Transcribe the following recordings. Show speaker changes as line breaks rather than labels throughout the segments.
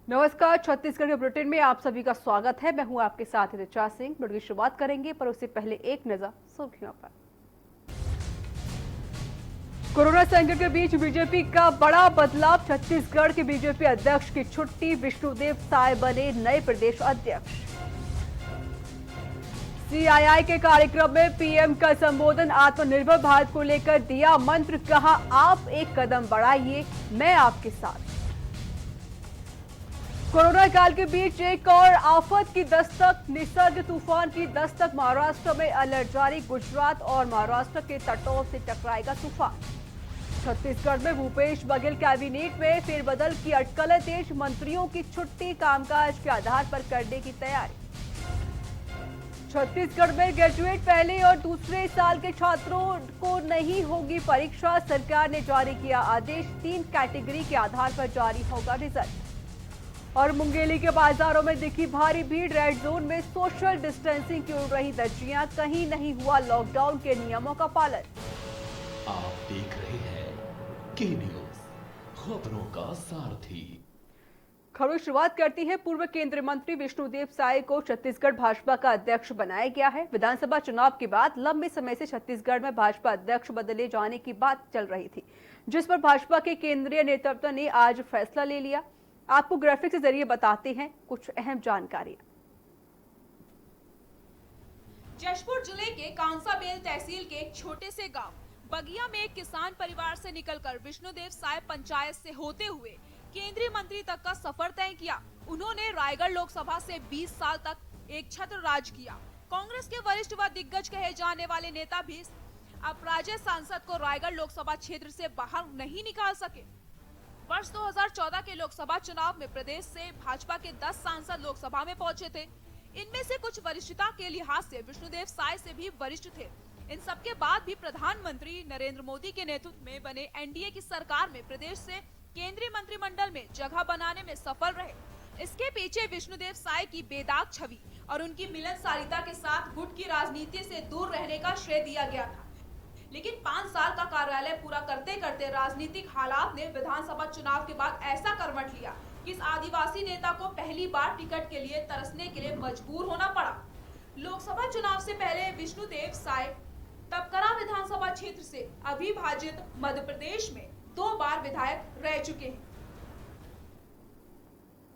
नमस्कार। छत्तीसगढ़ के बुलेटिन में आप सभी का स्वागत है। मैं हूं आपके साथ ऋचा सिंह। बुलेटिन की शुरुआत करेंगे पर उससे पहले एक नजर सुर्खियों पर। कोरोना संकट के बीच बीजेपी का बड़ा बदलाव। छत्तीसगढ़ के बीजेपी अध्यक्ष की छुट्टी। विष्णुदेव साय बने नए प्रदेश अध्यक्ष। सीआईआई के कार्यक्रम में पीएम का संबोधन। आत्मनिर्भर भारत को लेकर दिया मंत्र। कहा, आप एक कदम बढ़ाइए, मैं आपके साथ। कोरोना काल के बीच एक और आफत की दस्तक। निसर्ग तूफान की दस्तक। महाराष्ट्र में अलर्ट जारी। गुजरात और महाराष्ट्र के तटों से टकराएगा तूफान। छत्तीसगढ़ में भूपेश बघेल कैबिनेट में फेरबदल की अटकलें तेज। मंत्रियों की छुट्टी कामकाज के आधार पर करने की तैयारी। छत्तीसगढ़ में ग्रेजुएट पहले और दूसरे साल के छात्रों को नहीं होगी परीक्षा। सरकार ने जारी किया आदेश। 3 कैटेगरी के आधार पर जारी होगा रिजल्ट। और मुंगेली के बाजारों में दिखी भारी भीड़। रेड जोन में सोशल डिस्टेंसिंग की उड़ रही धज्जियां। कहीं नहीं हुआ लॉकडाउन के नियमों का पालन।
आप देख रहे हैं के न्यूज, खबरों का सारथी।
खबरों की शुरुआत करती है। पूर्व केंद्रीय मंत्री विष्णुदेव साय को छत्तीसगढ़ भाजपा का अध्यक्ष बनाया गया है। विधानसभा चुनाव के बाद लंबे समय से छत्तीसगढ़ में भाजपा अध्यक्ष बदले जाने की बात चल रही थी, जिस पर भाजपा के केंद्रीय नेतृत्व ने आज फैसला ले लिया। आपको ग्राफिक के जरिए बताते हैं कुछ अहम जानकारियां।
जशपुर जिले के कांसाबेल तहसील के एक छोटे से गांव बगिया में एक किसान परिवार से निकलकर विष्णुदेव साय पंचायत से होते हुए केंद्रीय मंत्री तक का सफर तय किया। उन्होंने रायगढ़ लोकसभा से 20 साल तक एक छत्र राज किया। कांग्रेस के वरिष्ठ व दिग्गज कहे जाने वाले नेता भी अपराजित सांसद को रायगढ़ लोकसभा क्षेत्र से बाहर नहीं निकाल सके। वर्ष 2014 के लोकसभा चुनाव में प्रदेश से भाजपा के 10 सांसद लोकसभा में पहुंचे थे। इनमें से कुछ वरिष्ठता के लिहाज से विष्णुदेव साय से भी वरिष्ठ थे। इन सबके बाद भी प्रधानमंत्री नरेंद्र मोदी के नेतृत्व में बने एनडीए की सरकार में प्रदेश से केंद्रीय मंत्रिमंडल में जगह बनाने में सफल रहे। इसके पीछे विष्णुदेव साय की बेदाग छवि और उनकी मिलनसारिता के साथ गुट की राजनीति से दूर रहने का श्रेय दिया गया था। लेकिन 5 साल का कार्यालय पूरा करते करते राजनीतिक हालात ने विधानसभा चुनाव के बाद ऐसा करवट लिया कि इस आदिवासी नेता को पहली बार टिकट के लिए तरसने के लिए मजबूर होना पड़ा। लोकसभा चुनाव से पहले विष्णुदेव साय तपकरा विधानसभा क्षेत्र से अविभाजित मध्य प्रदेश में 2 बार विधायक रह चुके हैं।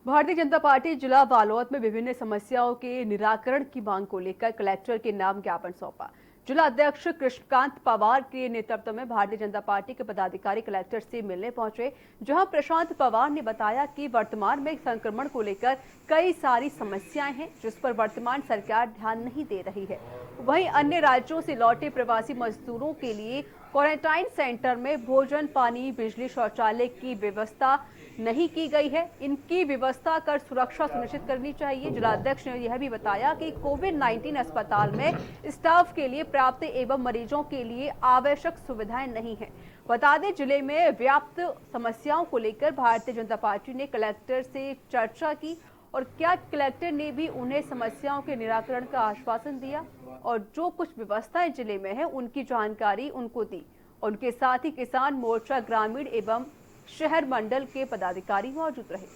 भारतीय जनता पार्टी जिला बालोद में विभिन्न समस्याओं के निराकरण की मांग को लेकर कलेक्टर के नाम ज्ञापन सौंपा। जिला अध्यक्ष कृष्णकांत पवार के नेतृत्व में भारतीय जनता पार्टी के पदाधिकारी कलेक्टर से मिलने पहुंचे, जहां प्रशांत पवार ने बताया कि वर्तमान में संक्रमण को लेकर कई सारी समस्याएं हैं, जिस पर वर्तमान सरकार ध्यान नहीं दे रही है। वहीं अन्य राज्यों से लौटे प्रवासी मजदूरों के लिए क्वारंटाइन सेंटर में भोजन, पानी, बिजली, शौचालय की व्यवस्था नहीं की गई है। इनकी व्यवस्था कर सुरक्षा सुनिश्चित करनी चाहिए। जिलाध्यक्ष ने यह भी बताया कि कोविड-19 अस्पताल में स्टाफ के लिए पर्याप्त एवं मरीजों के लिए आवश्यक सुविधाएं नहीं है। बता दें, जिले में व्याप्त समस्याओं को लेकर भारतीय जनता पार्टी ने कलेक्टर से चर्चा की और क्या कलेक्टर ने भी उन्हें समस्याओं के निराकरण का आश्वासन दिया और जो कुछ व्यवस्थाएं जिले में है उनकी जानकारी उनको दी। उनके साथ ही किसान मोर्चा ग्रामीण एवं शहर मंडल के पदाधिकारी मौजूद रहे।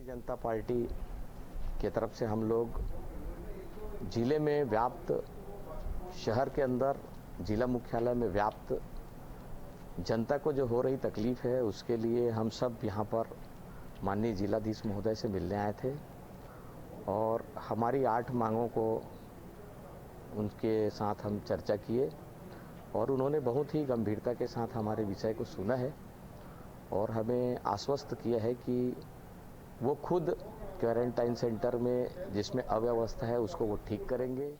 जनता पार्टी की तरफ से हम लोग जिले में व्याप्त, शहर के अंदर जिला मुख्यालय में व्याप्त जनता को जो हो रही तकलीफ है उसके लिए हम सब यहाँ पर माननीय जिलाधीश महोदय से मिलने आए थे और हमारी 8 मांगों को उनके साथ हम चर्चा किए और उन्होंने बहुत ही गंभीरता के साथ हमारे विषय को सुना है और हमें आश्वस्त किया है कि वो खुद क्वारंटाइन सेंटर में जिसमें अव्यवस्था है उसको वो ठीक करेंगे।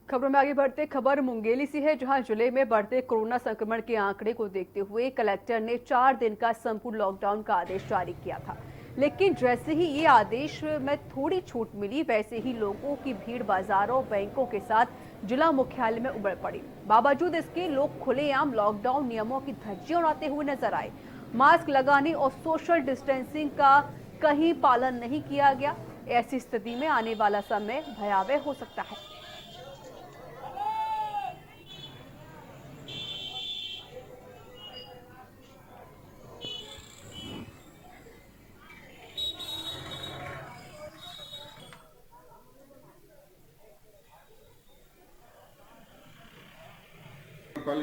खबरों में आगे बढ़ते खबर मुंगेली से है, जहां जिले में बढ़ते कोरोना संक्रमण के आंकड़े को देखते हुए कलेक्टर ने 4 दिन का संपूर्ण लॉकडाउन का आदेश जारी किया था। लेकिन जैसे ही ये आदेश में थोड़ी छूट मिली, वैसे ही लोगों की भीड़ बाजारों, बैंकों के साथ जिला मुख्यालय में उमड़ पड़ी। बावजूद इसके लोग खुलेआम लॉकडाउन नियमों की धज्जियां उड़ाते हुए नजर आए। मास्क लगाने और सोशल डिस्टेंसिंग का कहीं पालन नहीं किया गया। ऐसी स्थिति में आने वाला समय भयावह हो सकता है।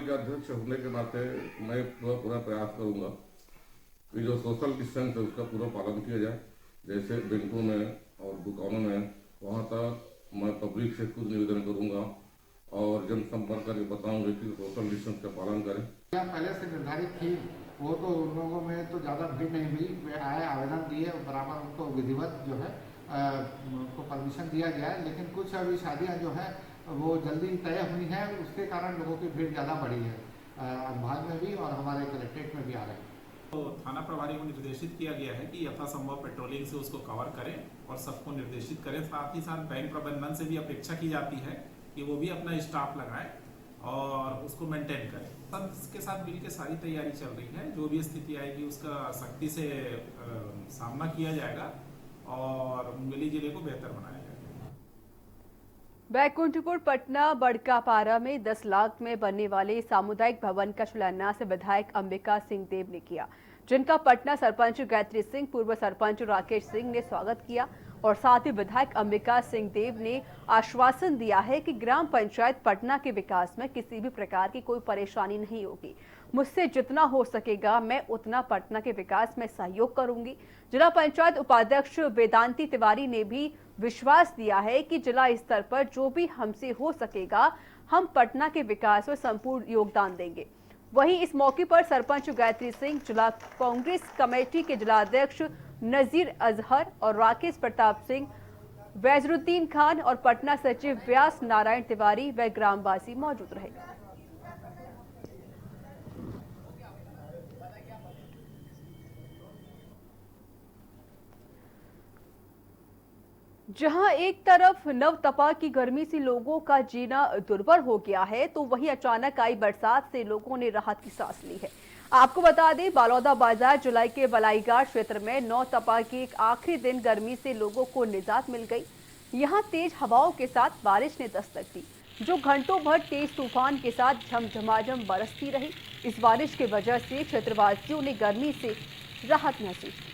के अध्यक्ष होने के नाते मैं पूरा प्रयास करूंगा कि जो सोशल डिस्टेंस है उसका पूरा पालन किया जाए। जैसे बैंकों में और दुकानों में वहाँ तक मैं पब्लिक से खुद निवेदन करूंगा और जनसंपर्क करके बताऊंगा कि सोशल डिस्टेंस का पालन करें।
पहले से निर्धारित थी वो तो उन लोगों में तो ज़्यादा भीड़ नहीं हुई, वे आए आवेदन दिए, बराबर उनको विधिवत जो है उनको परमिशन दिया गया है। लेकिन कुछ अभी शादियाँ जो है वो जल्दी तय हुई हैं, उसके कारण लोगों की भीड़ ज़्यादा बढ़ी है। अनुभाग में भी और हमारे कलेक्ट्रेट में भी आ रहे हैं।
तो थाना प्रभारी को निर्देशित किया गया है कि यथासंभव पेट्रोलिंग से उसको कवर करें और सबको निर्देशित करें। साथ ही साथ बैंक प्रबंधन से भी अपेक्षा की जाती है कि वो भी अपना स्टाफ लगाएं और उसको मेंटेन करें। सब इसके साथ मिल के सारी तैयारी चल रही है। जो भी स्थिति आएगी उसका सख्ती से सामना किया जाएगा और मुंगेली जिले को बेहतर बनाया जाएगा।
बैकुंठपुर पटना बड़कापारा में 10 लाख में बनने वाले सामुदायिक भवन का शिलान्यास विधायक अंबिका सिंह देव ने किया, जिनका पटना सरपंच गायत्री सिंह, पूर्व सरपंच राकेश सिंह ने स्वागत किया और साथ ही विधायक अंबिका सिंह देव ने आश्वासन दिया है कि ग्राम पंचायत पटना के विकास में किसी भी प्रकार की कोई परेशानी नहीं होगी। मुझसे जितना हो सकेगा मैं उतना पटना के विकास में सहयोग करूंगी। जिला पंचायत उपाध्यक्ष वेदांती तिवारी ने भी विश्वास दिया है कि जिला स्तर पर जो भी हमसे हो सकेगा हम पटना के विकास में संपूर्ण योगदान देंगे। वहीं इस मौके पर सरपंच गायत्री सिंह, जिला कांग्रेस कमेटी के जिलाध्यक्ष नजीर अजहर और राकेश प्रताप सिंह, वैजरुद्दीन खान और पटना सचिव व्यास नारायण तिवारी व ग्रामवासी मौजूद रहे। जहां एक तरफ नवतपा की गर्मी से लोगों का जीना दुर्भर हो गया है, तो वहीं अचानक आई बरसात से लोगों ने राहत की सांस ली है। आपको बता दें, बालौदा बाजार जुलाई के बलाईघाट क्षेत्र में नवतपा के एक आखिरी दिन गर्मी से लोगों को निजात मिल गई। यहां तेज हवाओं के साथ बारिश ने दस्तक दी, जो घंटों भर तेज तूफान के साथ झमझमाझम बरसती रही। इस बारिश की वजह से क्षेत्रवासियों ने गर्मी से राहत महसूस की।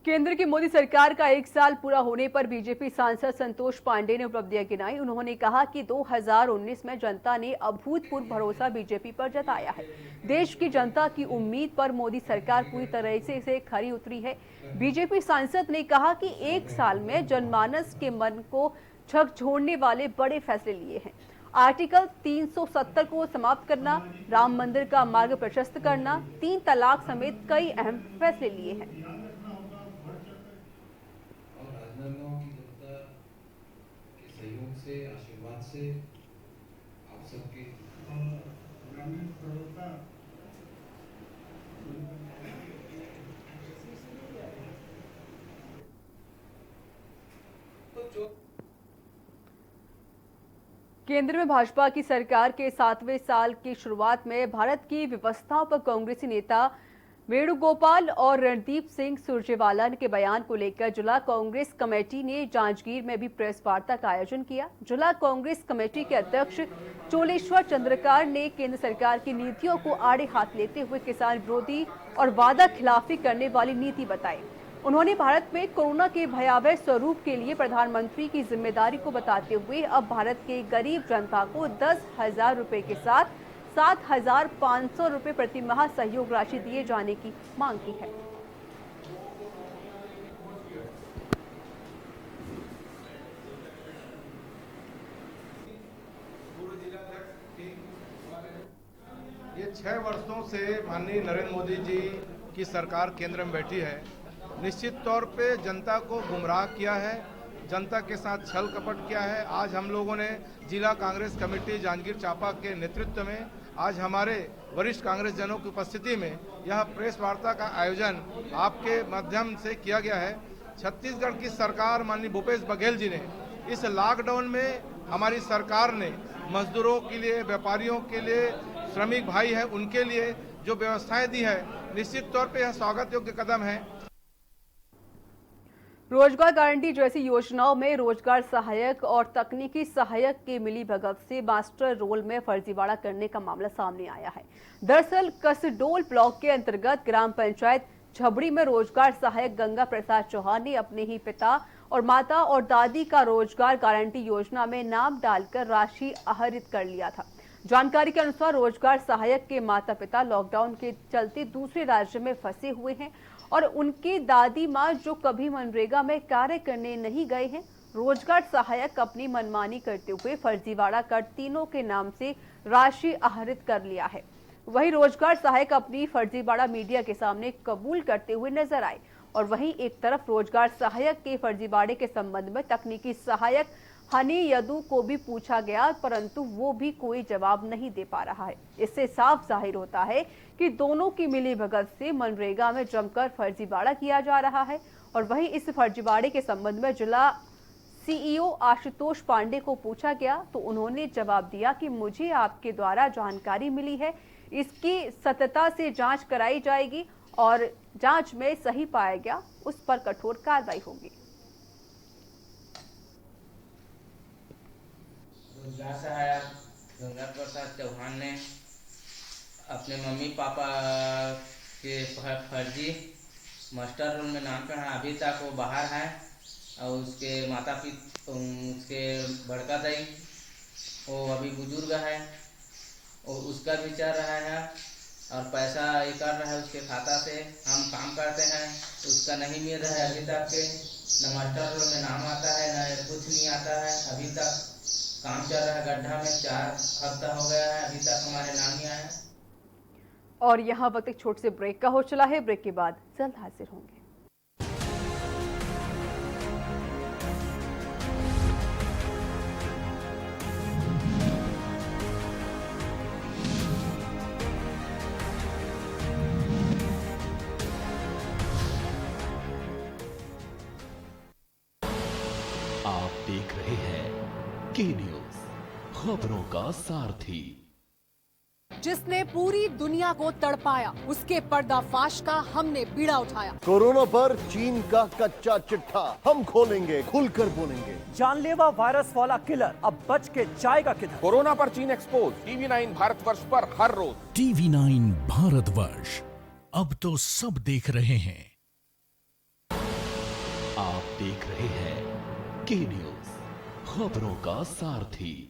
केंद्र की मोदी सरकार का 1 साल पूरा होने पर बीजेपी सांसद संतोष पांडे ने उपलब्धियां गिनाई। उन्होंने कहा कि 2019 में जनता ने अभूतपूर्व भरोसा बीजेपी पर जताया है। देश की जनता की उम्मीद पर मोदी सरकार पूरी तरह से खरी उतरी है। बीजेपी सांसद ने कहा कि 1 साल में जनमानस के मन को झकझोरने वाले बड़े फैसले लिए हैं। आर्टिकल 370 को समाप्त करना, राम मंदिर का मार्ग प्रशस्त करना, 3 तलाक समेत कई अहम फैसले लिए हैं।
राजनांदगांव की जनता के सहयोग से, आशीर्वाद से आप सबके
केंद्र में भाजपा की सरकार के 7वें साल की शुरुआत में भारत की व्यवस्थाओं पर कांग्रेसी नेता वेणुगोपाल और रणदीप सिंह सुरजेवाला के बयान को लेकर जिला कांग्रेस कमेटी ने जांजगीर में भी प्रेस वार्ता का आयोजन किया। जिला कांग्रेस कमेटी के अध्यक्ष चोलेश्वर चंद्रकार ने केंद्र सरकार की नीतियों को आड़े हाथ लेते हुए किसान विरोधी और वादा खिलाफी करने वाली नीति बताई। उन्होंने भारत में कोरोना के भयावह स्वरूप के लिए प्रधानमंत्री की जिम्मेदारी को बताते हुए अब भारत के गरीब जनता को 10,000 रुपए के साथ 7,500 रुपए प्रति माह सहयोग राशि दिए जाने की मांग की है।
ये 6 वर्षों से माननीय नरेंद्र मोदी जी की सरकार केंद्र में बैठी है। निश्चित तौर पे जनता को गुमराह किया है, जनता के साथ छल कपट किया है। आज हम लोगों ने जिला कांग्रेस कमेटी जांजगीर चांपा के नेतृत्व में आज हमारे वरिष्ठ कांग्रेस जनों की उपस्थिति में यह प्रेस वार्ता का आयोजन आपके माध्यम से किया गया है। छत्तीसगढ़ की सरकार माननीय भूपेश बघेल जी ने इस लॉकडाउन में हमारी सरकार ने मजदूरों के लिए, व्यापारियों के लिए, श्रमिक भाई है उनके लिए जो व्यवस्थाएं दी है, निश्चित तौर पे यह स्वागत योग्य कदम है।
रोजगार गारंटी जैसी योजनाओं में रोजगार सहायक और तकनीकी सहायक के मिलीभगत से मास्टर रोल में फर्जीवाड़ा करने का मामला सामने आया है। दरअसल कसडोल ब्लॉक के अंतर्गत ग्राम पंचायत झबड़ी में रोजगार सहायक गंगा प्रसाद चौहान ने अपने ही पिता और माता और दादी का रोजगार गारंटी योजना में नाम डालकर राशि आहरित कर लिया था। जानकारी के अनुसार रोजगार सहायक के माता पिता लॉकडाउन के चलते दूसरे राज्य में फंसे हुए हैं और उनकी दादी माँ जो कभी मनरेगा में कार्य करने नहीं गए हैं, रोजगार सहायक अपनी मनमानी करते हुए फर्जीवाड़ा कर तीनों के नाम से राशि आहरित कर लिया है। वहीं रोजगार सहायक अपनी फर्जीवाड़ा मीडिया के सामने कबूल करते हुए नजर आए और वहीं एक तरफ रोजगार सहायक के फर्जीवाड़े के संबंध में तकनीकी सहायक हनी यदू को भी पूछा गया, परंतु वो भी कोई जवाब नहीं दे पा रहा है। इससे साफ जाहिर होता है कि दोनों की मिलीभगत से मनरेगा में जमकर फर्जीवाड़ा किया जा रहा है। और वहीं इस फर्जीवाड़े के संबंध में जिला सीईओ आशुतोष पांडे को पूछा गया तो उन्होंने जवाब दिया कि मुझे आपके द्वारा जानकारी मिली है, इसकी सत्यता से जांच कराई जाएगी और जांच में सही पाया गया उस पर कठोर कार्रवाई होगी।
रोजगार सहायक गंगा प्रसाद चौहान ने अपने मम्मी पापा के फर्जी मास्टर रोल में नाम पढ़ा, अभी तक वो बाहर है और उसके माता पिता उसके बड़का दाई वो अभी बुजुर्ग है और उसका भी चल रहा है और पैसा ये कर रहा है उसके खाता से। हम काम करते हैं उसका नहीं मिल रहा है अभी तक के, न मास्टर रोल में नाम आता है न कुछ नहीं आता है। अभी तक काम चल रहा है गड्ढा में, 4 हफ्ता हो गया है, अभी तक हमारे नाम नहीं आया।
और यहाँ वक्त एक छोटे से ब्रेक का हो चला है। ब्रेक के बाद जल्द हाजिर होंगे।
आप देख रहे हैं के न्यूज, खबरों का सारथी।
जिसने पूरी दुनिया को तड़पाया, उसके पर्दाफाश का हमने बीड़ा उठाया।
कोरोना पर चीन का कच्चा चिट्ठा हम खोलेंगे, खुलकर बोलेंगे।
जानलेवा वायरस वाला किलर अब बच के जाएगा किधर?
कोरोना पर चीन एक्सपोज, TV9 भारतवर्ष पर हर रोज।
TV9 भारतवर्ष, अब तो सब देख रहे हैं।
आप देख रहे हैं के न्यूज, खबरों का सारथी।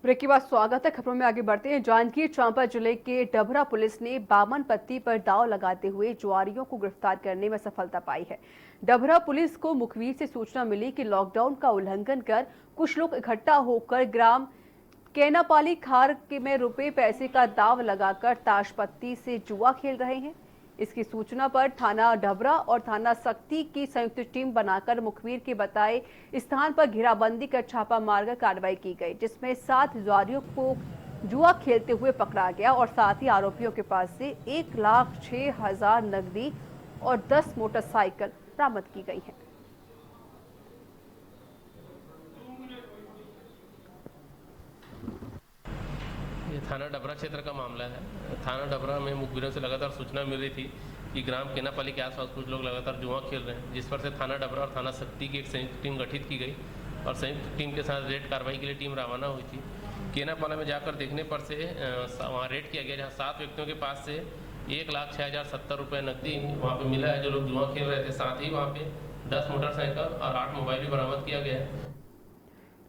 ब्रेक के बाद स्वागत है। खबरों में आगे बढ़ते हैं। जांजगीर चांपा जिले के डभरा पुलिस ने बामन पत्ती पर दाव लगाते हुए जुआरियों को गिरफ्तार करने में सफलता पाई है। डभरा पुलिस को मुखबिर से सूचना मिली कि लॉकडाउन का उल्लंघन कर कुछ लोग इकट्ठा होकर ग्राम केनापाली खार में रुपए पैसे का दाव लगाकर ताश पत्ती से जुआ खेल रहे हैं। इसकी सूचना पर थाना डभरा और थाना सक्ती की संयुक्त टीम बनाकर मुखबिर के बताए स्थान पर घेराबंदी कर छापा मारकर कार्रवाई की गई, जिसमें 7 जुआरियों को जुआ खेलते हुए पकड़ा गया और साथ ही आरोपियों के पास से 1,06,000 नकदी और 10 मोटरसाइकिल बरामद की गई है।
ये थाना डबरा क्षेत्र का मामला है। थाना डबरा में मुखबिरों से लगातार सूचना मिल रही थी कि ग्राम केनापाली के आसपास कुछ लोग लगातार जुआ खेल रहे हैं, जिस पर से थाना डबरा और थाना सक्ती की एक संयुक्त टीम गठित की गई और संयुक्त टीम के साथ रेड कार्रवाई के लिए टीम रवाना हुई थी। केनापाला में जाकर देखने पर से वहाँ रेड किया गया, जहाँ 7 व्यक्तियों के पास से 1,06,070 रुपये नकदी वहाँ पे मिला है जो लोग जुआ खेल रहे थे। साथ ही वहाँ पे 10 मोटरसाइकिल और 8 मोबाइल भी बरामद किया गया है।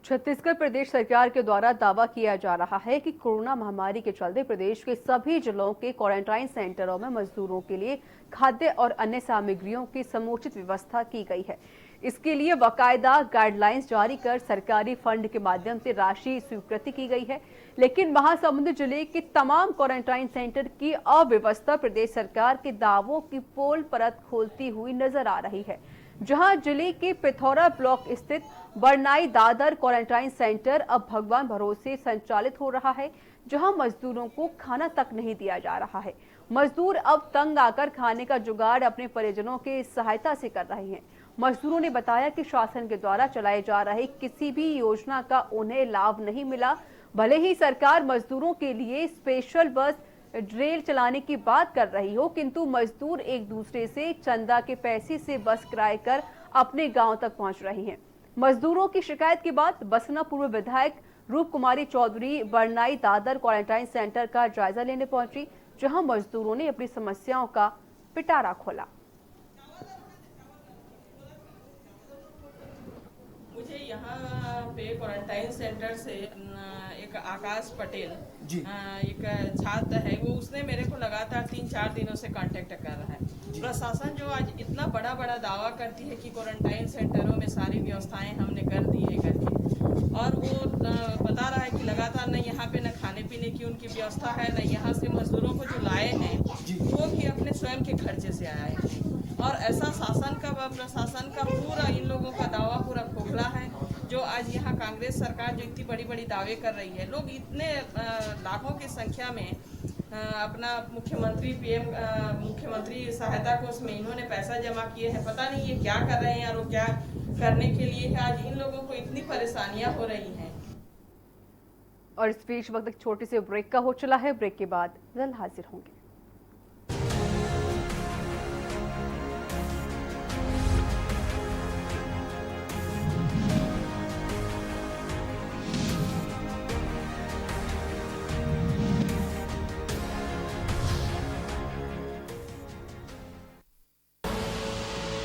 छत्तीसगढ़ प्रदेश सरकार के द्वारा दावा किया जा रहा है कि कोरोना महामारी के चलते प्रदेश के सभी जिलों के क्वारंटाइन सेंटरों में मजदूरों के लिए खाद्य और अन्य सामग्रियों की समुचित व्यवस्था की गई है। इसके लिए बाकायदा गाइडलाइंस जारी कर सरकारी फंड के माध्यम से राशि स्वीकृति की गई है, लेकिन महासमुंद जिले के तमाम क्वारंटाइन सेंटर की अव्यवस्था प्रदेश सरकार के दावों की पोल परत खोलती हुई नजर आ रही है। जहां जिले के पिथौरा ब्लॉक स्थित बरनाई दादर क्वारंटाइन सेंटर अब भगवान भरोसे संचालित हो रहा है, जहां मजदूरों को खाना तक नहीं दिया जा रहा है। मजदूर अब तंग आकर खाने का जुगाड़ अपने परिजनों के सहायता से कर रहे हैं। मजदूरों ने बताया कि शासन के द्वारा चलाए जा रहे किसी भी योजना का उन्हें लाभ नहीं मिला। भले ही सरकार मजदूरों के लिए स्पेशल बस रेल चलाने की बात कर रही हो, किंतु मजदूर एक दूसरे से चंदा के पैसे से बस किराए कर अपने गांव तक पहुंच रहे हैं। मजदूरों की शिकायत के बाद बसना पूर्व विधायक रूप कुमारी चौधरी बरनाई दादर क्वारंटाइन सेंटर का जायजा लेने पहुंची, जहां मजदूरों ने अपनी समस्याओं का पिटारा खोला।
मुझे यहाँ पे क्वारंटाइन सेंटर से एक आकाश पटेल एक छात्र है, वो उसने मेरे को लगातार 3-4 दिनों से कांटेक्ट कर रहा है। प्रशासन जो आज इतना बड़ा दावा करती है कि क्वारंटाइन सेंटरों में सारी व्यवस्थाएं हमने कर दी है करके, और वो बता रहा है कि लगातार न यहाँ पे न खाने पीने की उनकी व्यवस्था है, न यहाँ से मजदूरों को जो लाए हैं वो भी अपने स्वयं के खर्चे से आए हैं। और ऐसा शासन का व प्रशासन का पूरा इन लोगों का दावा पूरा खोखला है। जो आज यहाँ कांग्रेस सरकार जो इतनी बड़ी दावे कर रही है, लोग इतने लाखों की संख्या में अपना मुख्यमंत्री सहायता कोष में इन्होंने पैसा जमा किए हैं, पता नहीं ये क्या कर रहे हैं और वो क्या करने के लिए आज इन लोगों को इतनी परेशानियां हो रही हैं।
और इस बीच वक्त एक छोटे से ब्रेक का हो चला है। ब्रेक के बाद जल्द हाजिर होंगे।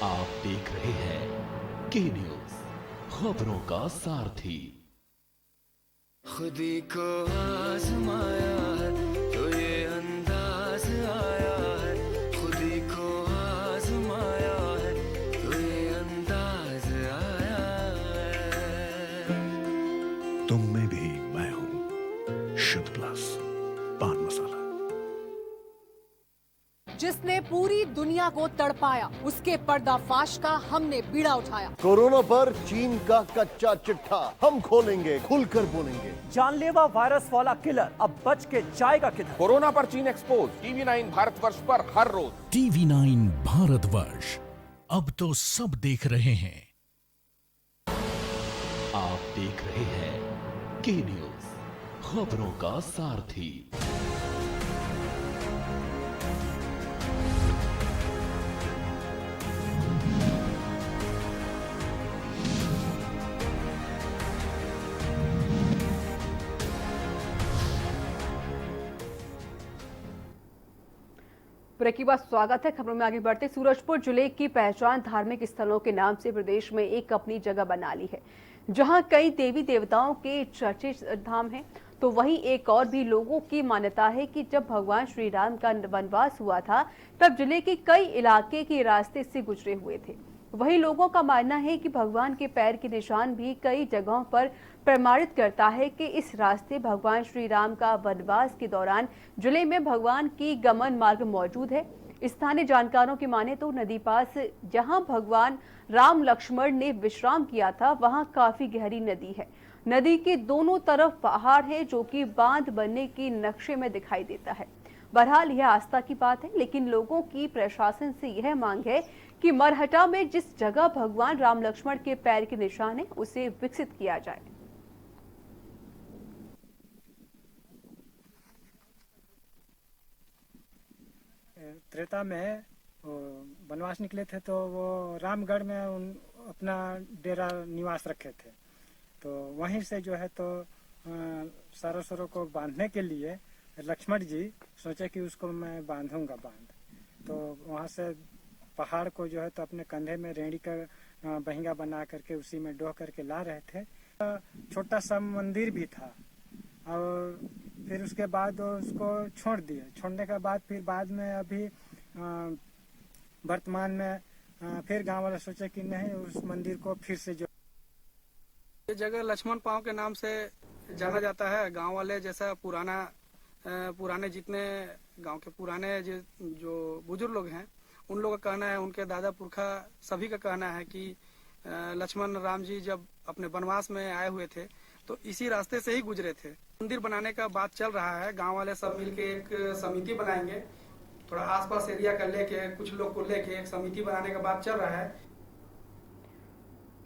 आप देख रहे हैं के न्यूज, खबरों का सारथी।
खुदी को आजमाया है तो ये अंदाज आया है, खुदी को आजमाया है तो ये अंदाज आया है।
तुम में भी मैं हूं, शुद्ध प्लस पान मसाला।
जिसने पूरी दुनिया को तड़पाया, उसके पर्दाफाश का हमने बीड़ा उठाया।
कोरोना पर चीन का कच्चा चिट्ठा हम खोलेंगे, खुलकर बोलेंगे।
जानलेवा वायरस वाला किलर अब बच के जाएगा किधर?
कोरोना पर चीन एक्सपोज, TV9 भारतवर्ष पर हर रोज।
TV9 भारतवर्ष, अब तो सब देख रहे हैं।
आप देख रहे हैं के न्यूज, खबरों का सारथी।
ब्रेक के बाद स्वागत है। खबरों में आगे बढ़ते, सूरजपुर जिले की पहचान धार्मिक स्थलों के नाम से प्रदेश में एक अपनी जगह बना ली है, जहां कई देवी देवताओं के चर्चित धाम हैं, तो वहीं एक और भी लोगों की मान्यता है कि जब भगवान श्री राम का वनवास हुआ था तब जिले के कई इलाके के रास्ते से गुजरे हुए थे। वहीं लोगों का मानना है कि भगवान के पैर के निशान भी कई जगहों पर प्रमाणित करता है कि इस रास्ते भगवान श्री राम का वनवास के दौरान जिले में भगवान की गमन मार्ग मौजूद है। स्थानीय जानकारों की माने तो नदी पास जहां भगवान राम लक्ष्मण ने विश्राम किया था, वहां काफी गहरी नदी है। नदी के दोनों तरफ पहाड़ है, जो कि बांध बनने के नक्शे में दिखाई देता है। बहरहाल यह आस्था की बात है, लेकिन लोगों की प्रशासन से यह मांग है कि मरहटा में जिस जगह भगवान राम लक्ष्मण के पैर के निशान है, उसे विकसित किया जाए।
त्रेता में वनवास निकले थे तो वो रामगढ़ में अपना डेरा निवास रखे थे, तो वहीं से जो है तो सरसरों को बांधने के लिए लक्ष्मण जी सोचे कि उसको मैं बांधूंगा बांध, तो वहाँ से पहाड़ को जो है तो अपने कंधे में रेंडी कर बहिंगा बना करके उसी में डोह करके ला रहे थे। छोटा सा मंदिर भी था और फिर उसके बाद उसको छोड़ दिए। छोड़ने के बाद फिर बाद में अभी वर्तमान में फिर गांव वाले सोचे कि नहीं, उस मंदिर को फिर से जो
ये जगह लक्ष्मण पांव के नाम से जाना जाता है। गांव वाले जैसा पुराने जितने गांव के पुराने जो बुजुर्ग लोग हैं, उन लोगों का कहना है, उनके दादा पुरखा सभी का कहना है कि लक्ष्मण राम जी जब अपने वनवास में आए हुए थे तो इसी रास्ते से ही गुजरे थे। मंदिर बनाने का बात चल रहा है, गांव वाले सब मिलके एक समिति बनाएंगे थोड़ा आसपास एरिया का लेके कुछ लोग को लेके एक समिति बनाने का बात चल रहा है।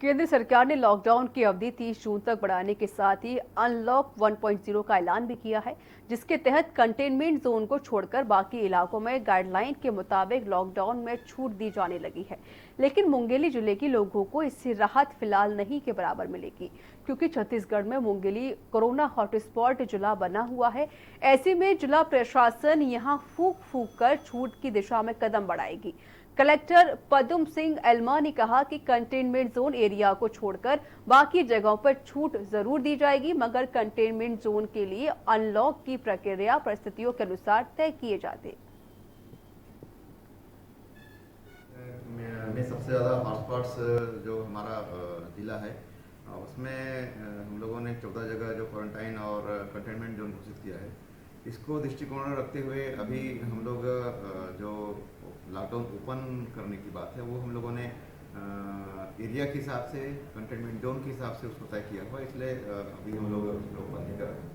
केंद्र सरकार ने लॉकडाउन की अवधि 30 जून तक बढ़ाने के साथ ही अनलॉक 1.0 का ऐलान भी किया है, जिसके तहत कंटेनमेंट जोन को छोड़कर बाकी इलाकों में गाइडलाइन के मुताबिक लॉकडाउन में छूट दी जाने लगी है। लेकिन मुंगेली जिले के लोगों को इससे राहत फिलहाल नहीं के बराबर मिलेगी, क्योंकि छत्तीसगढ़ में मुंगेली कोरोना हॉटस्पॉट जिला बना हुआ है। ऐसे में जिला प्रशासन यहां फूंक फूंक कर छूट की दिशा में कदम बढ़ाएगी। कलेक्टर पदम सिंह एल्मा ने कहा कि कंटेनमेंट जोन एरिया को छोड़कर बाकी जगहों पर छूट जरूर दी जाएगी, मगर कंटेनमेंट जोन के लिए अनलॉक की प्रक्रिया परिस्थितियों के अनुसार तय किए जाते।
में सबसे ज़्यादा हॉटस्पॉट्स जो हमारा जिला है उसमें हम लोगों ने 14 जगह जो क्वारंटाइन और कंटेनमेंट जोन घोषित किया है। इसको दृष्टिकोण में रखते हुए अभी हम लोग जो लॉकडाउन ओपन करने की बात है वो हम लोगों ने एरिया के हिसाब से, कंटेनमेंट जोन के हिसाब से उसको तय किया हुआ, इसलिए अभी हम लोग ओपन नहीं कर रहे हैं।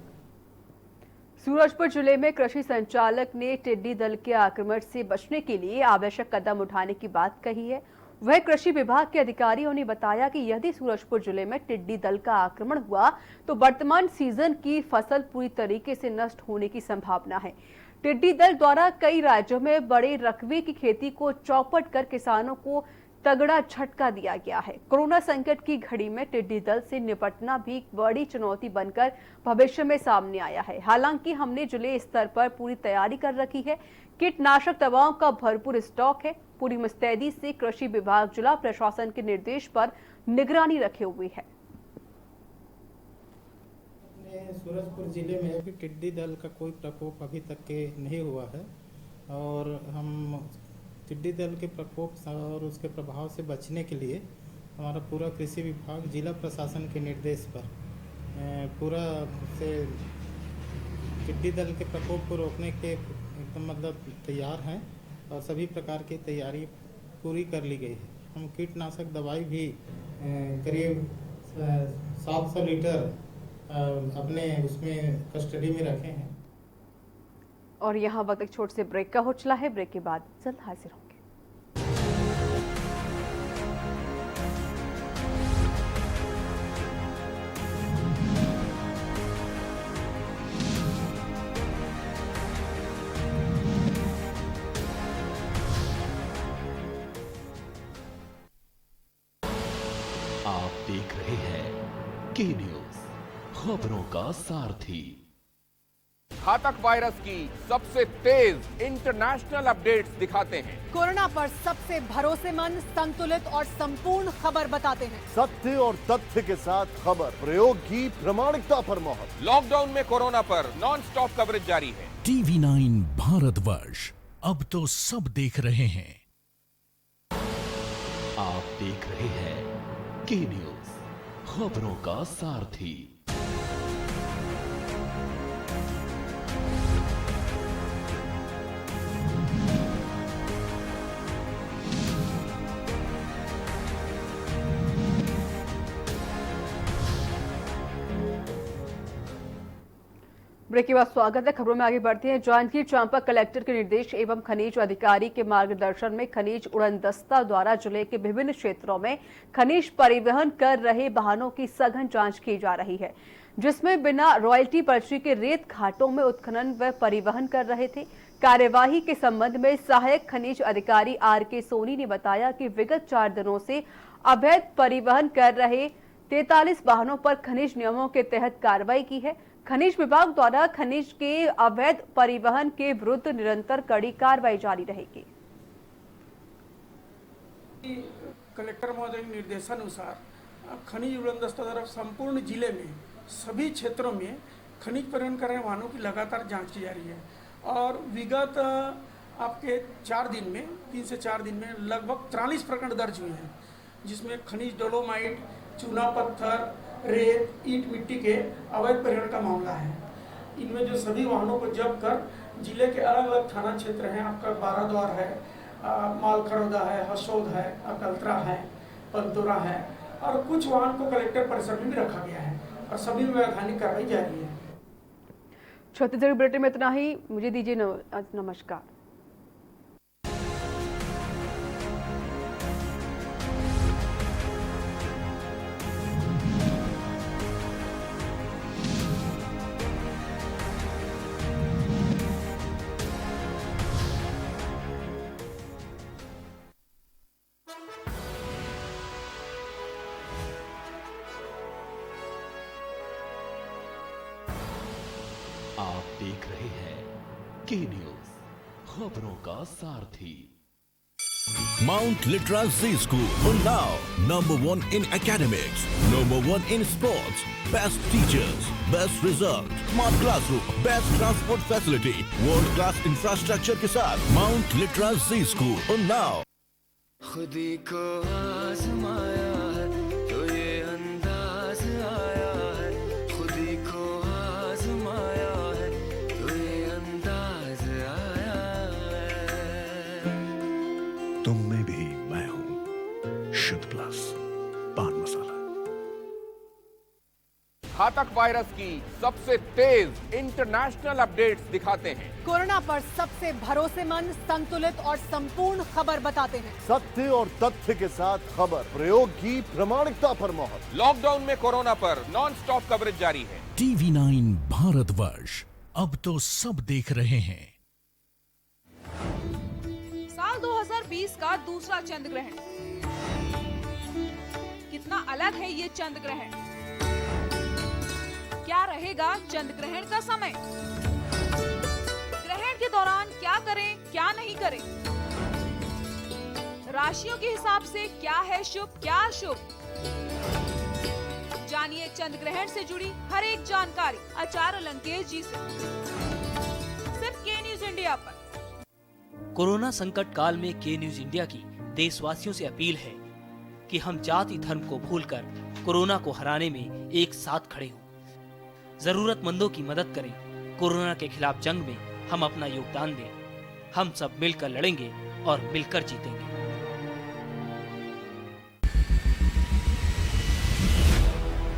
सूरजपुर जिले में कृषि संचालक ने टिड्डी दल के आक्रमण से बचने के लिए आवश्यक कदम उठाने की बात कही है। वह कृषि विभाग के अधिकारियों ने बताया कि यदि सूरजपुर जिले में टिड्डी दल का आक्रमण हुआ तो वर्तमान सीजन की फसल पूरी तरीके से नष्ट होने की संभावना है। टिड्डी दल द्वारा कई राज्यों में बड़े रकबे की खेती को चौपट कर किसानों को तगड़ा झटका दिया गया है। कोरोना संकट की घड़ी में टिड्डी दल से निपटना भी बड़ी चुनौती बनकर भविष्य में सामने आया है। हालांकि हमने जिले स्तर पर पूरी तैयारी कर रखी है। कीटनाशक दवाओं का भरपूर स्टॉक है। पूरी मुस्तैदी से कृषि विभाग जिला प्रशासन के निर्देश पर निगरानी रखे हुए है।
सूरजपुर जिले में अभी टिड्डी दल का कोई प्रकोप अभी तक के नहीं हुआ है और हम टिड्डी दल के प्रकोप और उसके प्रभाव से बचने के लिए हमारा पूरा कृषि विभाग जिला प्रशासन के निर्देश पर पूरा से टिड्डी दल के प्रकोप को रोकने के एकदम मतलब तैयार हैं और सभी प्रकार की तैयारी पूरी कर ली गई है। हम कीटनाशक दवाई भी करीब 700 लीटर अपने उसमें कस्टडी में रखे हैं।
और यहाँ वक्त एक छोटे से ब्रेक का हो चला है। ब्रेक के बाद जल्द हाजिर होंगे।
आप देख रहे हैं के न्यूज, खबरों का सारथी।
घातक वायरस की सबसे तेज इंटरनेशनल अपडेट्स दिखाते हैं।
कोरोना पर सबसे भरोसेमंद, संतुलित और संपूर्ण खबर बताते हैं।
सत्य और तथ्य के साथ खबर, प्रयोग की प्रामाणिकता पर मोहर।
लॉकडाउन में कोरोना पर नॉन स्टॉप कवरेज जारी है।
TV9 भारतवर्ष, अब तो सब देख रहे हैं।
आप देख रहे हैं के न्यूज, खबरों का सारथी।
ब्रेक के बाद स्वागत है। खबरों में आगे बढ़ते हैं। जांजगीर चांपा कलेक्टर के निर्देश एवं खनिज अधिकारी के मार्गदर्शन में खनिज उड़नदस्ता द्वारा जिले के विभिन्न क्षेत्रों में खनिज परिवहन कर रहे वाहनों की सघन जांच की जा रही है, जिसमें बिना रॉयल्टी पर्ची के रेत घाटों में उत्खनन व परिवहन कर रहे थे। कार्यवाही के संबंध में सहायक खनिज अधिकारी RK सोनी ने बताया कि विगत 4 दिनों से अवैध परिवहन कर रहे 43 वाहनों पर खनिज नियमों के तहत कार्रवाई की है। खनिज विभाग द्वारा खनिज के अवैध परिवहन के विरुद्ध निरंतर कड़ी कार्रवाई जारी रहेगी।
कलेक्टर महोदय के निर्देशानुसार खनिज उड़नदस्ता द्वारा संपूर्ण जिले में सभी क्षेत्रों में खनिज परिवहन कर रहे वाहनों की लगातार जांच की जा रही है और विगत आपके 4 दिन में 3 से 4 दिन में लगभग 43 प्रकरण दर्ज हुए हैं, जिसमें खनिज डोलोमाइट, चूना पत्थर, रेत, ईंट मिट्टी के अवैध परिवहन का मामला है। इनमें जो सभी वाहनों को जब्त कर जिले के अलग अलग थाना क्षेत्र हैं, आपका बाराद्वार है, मालखरौदा है, हसौद है, अकलतरा है, पंतोरा है और कुछ वाहन को कलेक्टर परिसर में भी रखा गया है और सभी में वैधानिक कार्रवाई जारी है।
छत्तीसगढ़ बुलेटिन में इतना ही। मुझे दीजिए नमस्कार।
आप देख रहे हैं के न्यूज, खबरों का सारथी।
Mount Litra Z School, Unnao, #1 in academics, #1 in sports, best teachers, best result, smart classroom, best transport facility, world class infrastructure के साथ Mount Litra Z School, Unnao।
खुदी को आजमाया है तो ये अंदाज आया है, खुदी को आजमाया है तो ये अंदाज आया है।
तुम में भी मैं हूं, शुद्ध प्लस पान मसाला।
घातक वायरस की सबसे तेज इंटरनेशनल अपडेट्स दिखाते हैं।
कोरोना पर सबसे भरोसेमंद, संतुलित और संपूर्ण खबर बताते हैं।
सत्य और तथ्य के साथ खबर, प्रयोग की प्रामाणिकता पर मोहर।
लॉकडाउन में कोरोना पर नॉन स्टॉप कवरेज जारी है।
TV9 भारतवर्ष, अब तो सब देख रहे हैं।
साल 2020 का दूसरा चंद्र ग्रहण। कितना अलग है ये चंद्र ग्रहण। क्या रहेगा चंद्र ग्रहण का समय? ग्रहण के दौरान क्या करें, क्या नहीं करें? राशियों के हिसाब से क्या है शुभ, क्या अशुभ? जानिए चंद्र ग्रहण से जुड़ी हर एक जानकारी आचार्य लंकेश जी से, सिर्फ के न्यूज इंडिया पर।
कोरोना संकट काल में के न्यूज इंडिया की देशवासियों से अपील है कि हम जाति धर्म को भूलकर कोरोना को हराने में एक साथ खड़े हों। जरूरतमंदों की मदद करें। कोरोना के खिलाफ जंग में हम अपना योगदान दें। हम सब मिलकर लड़ेंगे और मिलकर जीतेंगे।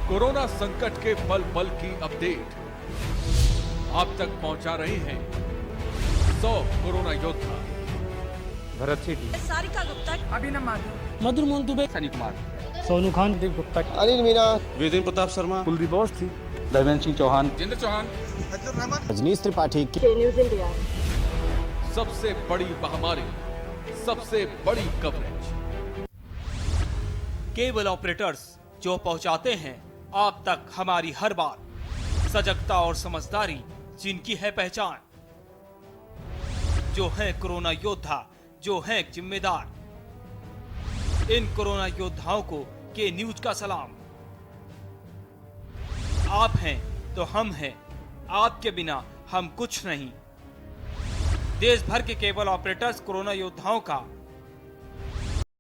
कोरोना संकट के पल पल की अपडेट आप तक पहुंचा रहे हैं 100 कोरोना योद्धा।
भरत सेठी,
सारिका गुप्ता,
अभिनव माथुर,
मधुर मोहन दुबे, सनी कुमार,
सोनू खान, दीप गुप्ता,
अनिल मीना,
वेदेन प्रताप शर्मा, कुलदीप अवस्थी,
धर्मेंद्र सिंह चौहान, जितेंद्र चौहान,
रजनीश त्रिपाठी।
News India.
सबसे बड़ी महामारी, सबसे बड़ी कवरेज।
केबल ऑपरेटर्स जो पहुंचाते हैं आप तक हमारी हर बात। सजगता और समझदारी जिनकी है पहचान, जो है कोरोना योद्धा, जो है जिम्मेदार। इन कोरोना योद्धाओं को के न्यूज का सलाम। आप हैं तो हम हैं, आपके बिना हम कुछ नहीं। देश भर के केबल ऑपरेटर्स कोरोना योद्धाओं का